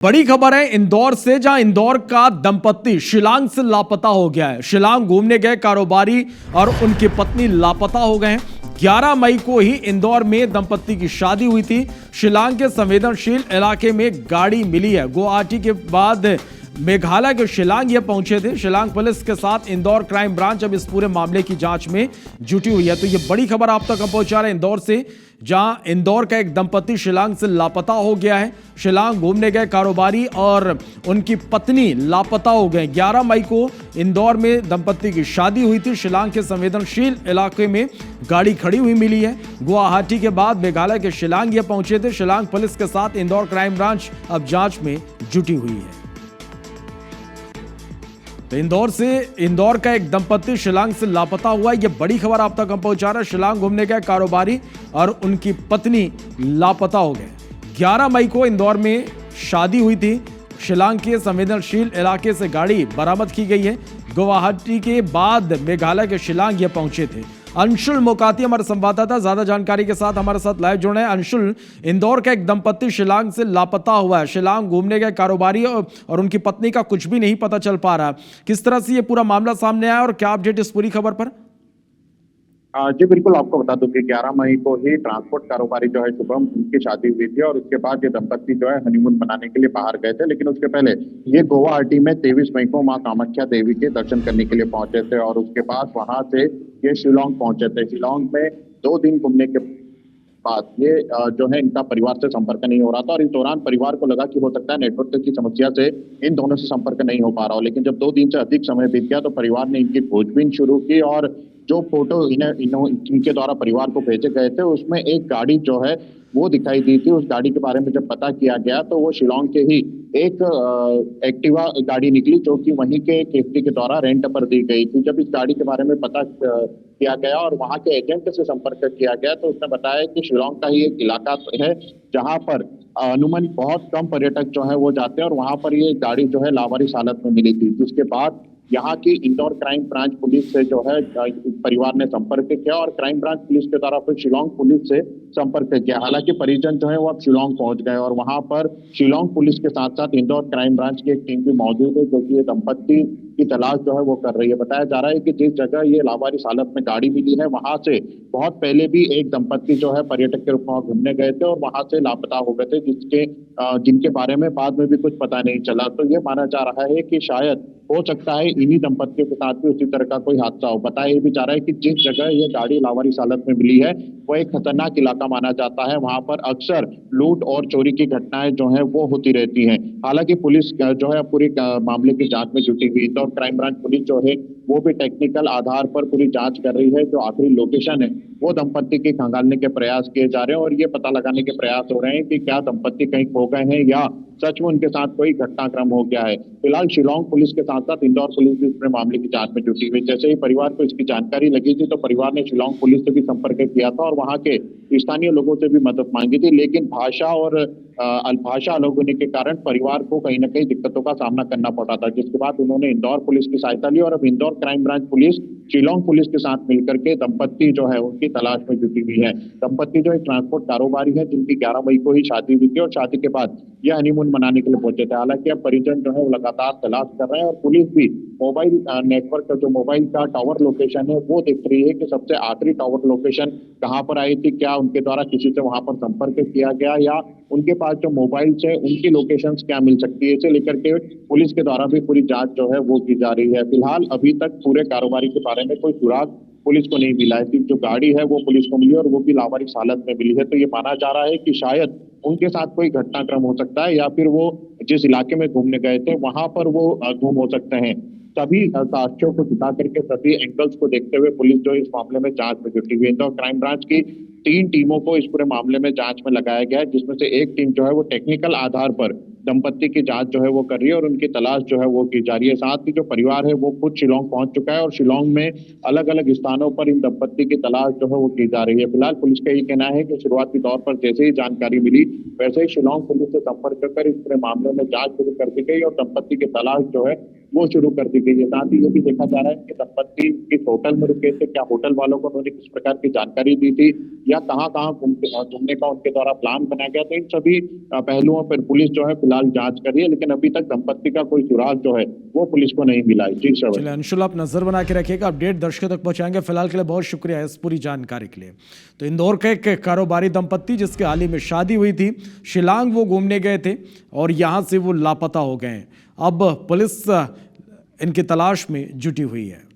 बड़ी खबर है इंदौर से, जहां इंदौर का दंपत्ति शिलांग से लापता हो गया है। शिलांग घूमने गए कारोबारी और उनकी पत्नी लापता हो गए हैं। 11 मई को ही इंदौर में दंपत्ति की शादी हुई थी। शिलांग के संवेदनशील इलाके में गाड़ी मिली है। गुवाहाटी के बाद मेघालय के शिलांग ये पहुंचे थे। शिलांग पुलिस के साथ इंदौर क्राइम ब्रांच अब इस पूरे मामले की जांच में जुटी हुई है। तो ये बड़ी खबर आप तक हम पहुंचा रहे हैं इंदौर से, जहां इंदौर का एक दंपत्ति शिलांग से लापता हो गया है। शिलांग घूमने गए कारोबारी और उनकी पत्नी लापता हो गए। 11 मई को इंदौर में दंपत्ति की शादी हुई थी। शिलांग के संवेदनशील इलाके में गाड़ी खड़ी हुई मिली है। गुवाहाटी के बाद मेघालय के शिलांग ये पहुंचे थे। शिलांग पुलिस के साथ इंदौर क्राइम ब्रांच अब जांच में जुटी हुई है। तो इंदौर का एक दंपत्ति शिलांग से लापता हुआ। यह बड़ी खबर आप तक हम पहुंचा रहे हैं। शिलांग घूमने गए कारोबारी और उनकी पत्नी लापता हो गए। 11 मई को इंदौर में शादी हुई थी। शिलांग के संवेदनशील इलाके से गाड़ी बरामद की गई है। गुवाहाटी के बाद मेघालय के शिलांग ये पहुंचे थे। अंशुल मोकाती हमारे संवाददाता ज्यादा जानकारी के साथ हमारे साथ लाइव जुड़े हैं। अंशुल, इंदौर का एक दंपत्ति शिलांग से लापता हुआ है। शिलांग घूमने गए कारोबारी और उनकी पत्नी का कुछ भी नहीं पता चल पा रहा। किस तरह से ये पूरा मामला सामने आया और क्या अपडेट इस पूरी खबर पर? जी बिल्कुल, आपको बता दूं कि 11 मई को ही ट्रांसपोर्ट कारोबारी जो है शुभम, उनकी शादी हुई थी और उसके बाद ये दंपत्ति जो है हनीमून मनाने के लिए बाहर गए थे। लेकिन उसके पहले ये गुवाहाटी में 23 मई को मां कामाख्या देवी के दर्शन करने के लिए पहुंचे थे और उसके बाद वहां से ये शिलोंग पहुंचे थे। शिलोंग में 2 दिन घूमने के बाद ये जो है इनका परिवार से संपर्क नहीं हो रहा था और इस दौरान परिवार को लगा कि हो सकता है नेटवर्क की समस्या से इन दोनों से संपर्क नहीं हो पा रहा हो। लेकिन जब 2 दिन से अधिक समय बीत गया तो परिवार ने इनकी खोजबीन शुरू की और जो फोटो इनके द्वारा परिवार को भेजे गए थे उसमें एक गाड़ी जो है वो दिखाई दी थी। उस गाड़ी के बारे में जब पता किया गया तो वो शिलोंग के ही एक एक्टिवा गाड़ी निकली जो कि वहीं के एक व्यक्ति के द्वारा रेंट पर दी गई थी। जब इस गाड़ी के बारे में पता किया गया और वहां के एजेंट से संपर्क किया गया तो उसने बताया कि शिलोंग का ही एक इलाका है जहां पर अनुमान बहुत कम पर्यटक जो है वो जाते हैं और वहां पर ये गाड़ी जो है लावारिस हालत में मिली थी। जिसके बाद यहाँ की इंदौर क्राइम ब्रांच पुलिस से जो है परिवार ने संपर्क किया और क्राइम ब्रांच पुलिस के द्वारा फिर शिलोंग पुलिस से संपर्क किया। हालांकि परिजन जो है वो अब शिलोंग पहुंच गए और वहां पर शिलोंग पुलिस के साथ साथ इंदौर क्राइम ब्रांच की एक टीम भी मौजूद है जो कि ये दंपत्ति की तलाश जो है वो कर रही है। बताया जा रहा है कि जिस जगह ये लावारिस हालत में गाड़ी मिली है वहां से बहुत पहले भी एक दंपत्ति जो है पर्यटक के रूप में घूमने गए थे और वहां से लापता हो गए थे, जिनके बारे में बाद में भी कुछ पता नहीं चला। तो ये माना जा रहा है कि शायद हो सकता है इन्हीं दंपतियों के साथ भी उसी तरह का कोई हादसा हो। बताया ये भी जा रहा है कि जिस जगह ये गाड़ी लावारिस हालत में मिली है वो एक खतरनाक इलाका माना जाता है। वहां पर अक्सर लूट और चोरी की घटनाएं जो है वो होती रहती हैं। हालांकि पुलिस जो है पूरी मामले की जांच में जुटी हुई है और क्राइम ब्रांच पुलिस जो है वो भी टेक्निकल आधार पर पूरी जांच कर रही है। जो आखिरी लोकेशन है वो दंपत्ति के खंगालने के प्रयास किए जा रहे हैं और ये पता लगाने के प्रयास हो रहे हैं कि क्या दंपत्ति कहीं खो गए हैं या सच में उनके साथ कोई घटनाक्रम हो गया है। फिलहाल शिलोंग पुलिस के साथ साथ इंदौर पुलिस भी इस मामले की जांच में जुटी हुई। जैसे ही परिवार को इसकी जानकारी लगी थी तो परिवार ने शिलोंग पुलिस से भी संपर्क किया था और वहां के स्थानीय लोगों से भी मदद मांगी थी। लेकिन भाषा और भाषा अलग होने के कारण परिवार को कहीं ना कहीं दिक्कतों का सामना करना पड़ा था, जिसके बाद उन्होंने इंदौर पुलिस की सहायता ली और अब Indore crime branch police Shillong police के साथ मिलकर के दंपत्ति जो है उनकी तलाश में जुटी हुई है। दंपत्ति जो एक ट्रांसपोर्ट कारोबारी है जिनकी 11 मई को ही शादी हुई थी और शादी के बाद यह हनीमून मनाने के लिए पहुंचे थे। हालांकि अब परिजन जो है वो लगातार तलाश कर रहे हैं और पुलिस भी मोबाइल नेटवर्क का जो मोबाइल का टावर लोकेशन है वो देख रही है कि सबसे आखिरी टावर लोकेशन कहाँ पर आई थी, क्या उनके द्वारा किसी से वहां पर संपर्क किया गया या उनके पास जो मोबाइल है उनकी लोकेशन क्या मिल सकती है। इसे लेकर के पुलिस के द्वारा भी पूरी जांच जो है वो की जा रही है। फिलहाल अभी तक पूरे कारोबारी के बारे में कोई सुराग पुलिस को नहीं मिला है। सिर्फ जो गाड़ी है वो पुलिस को मिली और वो भी लावारिस हालत में मिली है। तो ये माना जा रहा है कि शायद उनके साथ कोई घटनाक्रम हो सकता है या फिर वो जिस इलाके में घूमने गए थे वहां पर वो गुम हो सकते हैं। सभी साक्ष्यों को जुटा करके सभी एंगल्स को देखते हुए पुलिस जो इस मामले में जांच में जुटी हुई है। तो क्राइम ब्रांच की 3 टीमों को इस पूरे मामले में जांच में लगाया गया है, जिसमें से एक टीम जो है वो टेक्निकल आधार पर दंपत्ति की जांच जो है वो कर रही है और उनकी तलाश जो है वो की जा रही है। साथ ही जो परिवार है वो खुद शिलोंग पहुंच चुका है और शिलोंग में अलग अलग स्थानों पर इन दंपत्ति की तलाश जो है वो की जा रही है। फिलहाल पुलिस का ये कहना है कि शुरुआती तौर पर जैसे ही जानकारी मिली वैसे ही शिलोंग पुलिस से संपर्क कर इस पूरे मामले में जांच शुरू कर दी गई और दंपत्ति की तलाश जो है वो शुरू कर दी गई है। साथ ही ये भी देखा जा रहा है कि दंपत्ति किस होटल में रुके थे, क्या होटल वालों को उन्होंने किस प्रकार की जानकारी दी थी या कहाँ कहाँ घूमने का उनके द्वारा प्लान बनाया गया। तो इन सभी पहलुओं पर पुलिस जो है फिलहाल जांच कर रही है, लेकिन अभी तक दंपत्ति का कोई सुराग जो है वो पुलिस को नहीं मिला है। जी सर। चलिए अंशुल, आप नजर बना के रखिएगा, अपडेट दर्शकों तक पहुंचाएंगे। फिलहाल के लिए बहुत शुक्रिया इस पूरी जानकारी के लिए। तो इंदौर का एक कारोबारी दंपत्ति जिसके हाल ही में शादी हुई थी, शिलांग वो घूमने गए थे और यहां से वो लापता हो गए हैं। अब पुलिस इनकी तलाश में जुटी हुई है।